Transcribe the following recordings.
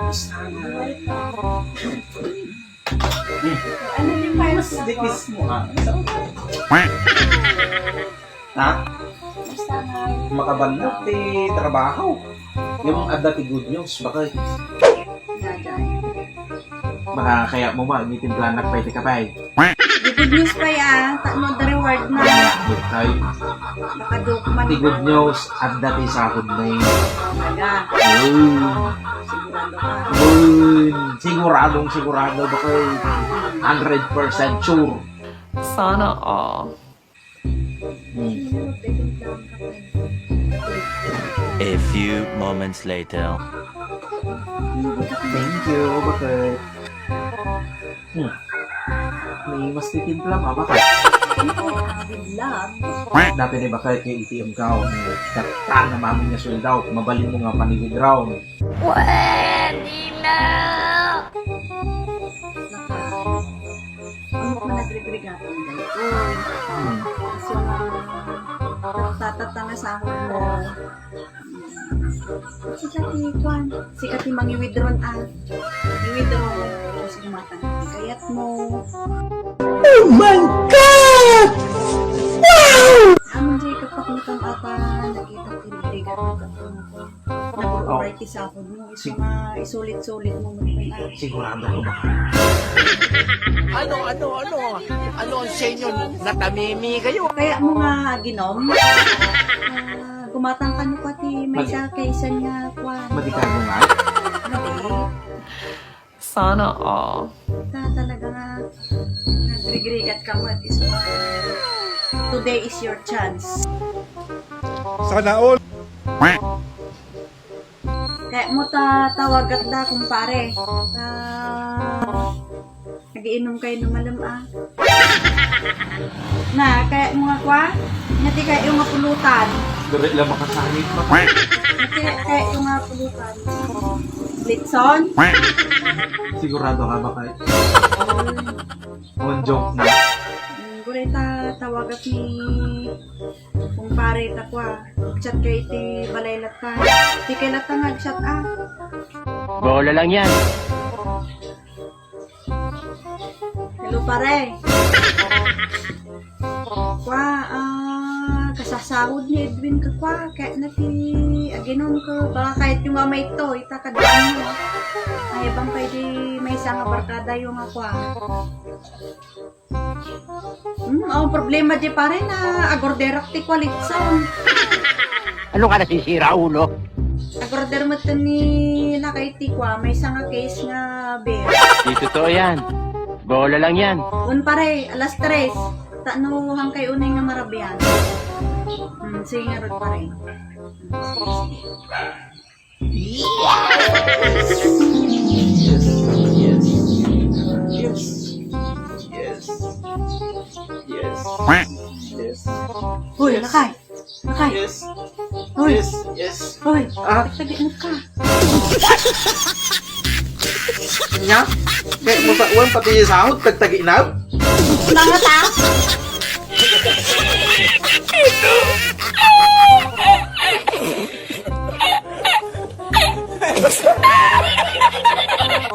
Ano din files na Dikis mo ha. Ha? Basta nga. Makabanat trabaho. Yung ada ti good news. Baka kaya mo ma, may timplanak pa iti kapay. The good news pa ya. Takno the reward na. Good tayo. Nakadukman Ti good news at dati sahod na yun. Talaga. Sigurado. Sigurado baka 100% sure. Sana all. A few moments later. Thank you, bakit? May mas titimpla pa, bakit? Biglang. Dati ni bakit kay ATM ka, kata na mami niya sweldaw, mabalin mo nga paniwidraw. Ano ko nagregregato ng dahil so, tatata na sa ako mo. Sikat yung mangi-withdraw i-withdraw mo. Kasi gumatang kayat mo. Oh my God! Amon di kapag nitong apa, nakita ko regregato ng dahil mo. Nag-overty sa ako mo. Isulit-sulit mo mo na. Sigurado ko ba? Ano ang senyo? Natamimi kayo? Kaya mo nga ginom. Gumatang ka nyo pati may kaysa niya kwan. Matikago nga? Mali. Sana all. Talaga nga nagregregat ka mo at is today is your chance. Sana all. Kaya mo tawagat da kumpare. Nagiinom kayo ng malam Na, kaya mo nga kwa? Ngati kaya yung nga pulutan. Gabi lang makasanit pa. Kaya yung nga pulutan. Litson? Sigurado ka ba kayo? On joke na. Gulay tawagat ni kumpare ta kwa. Chat kay ti balaylat ka. Ti kailat ka nga chat Bola lang yan. Hello pare. Kwa, kasasahod ni Edwin ka kwa. Kaya na ti aginom ko. Baka kahit yung mamay to, itakadaan mo. Ay, bang pwede may isang barkada yung kwa. Ang problema di pare na agorderak ti kwalitson. Ano ka nasisira, ulo? Agorder mo ito ni nakaiti kwa. May isang case nga beer. Di totoo yan. Bola lang yan. Un pare, alas 3. Tano hang kay unay nga marabian. Sige nga rod pare. Yes. Uy, nakay. Yes. Uy, Yes. uy, tagtagin ka. Nya? Kaya mo sa uwan pati sahod, tagtag-inaw? Mga ta?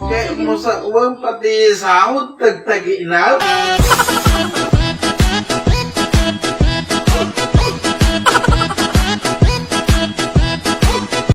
Kaya mo sa uwan pati sahod, tagtag-inaw?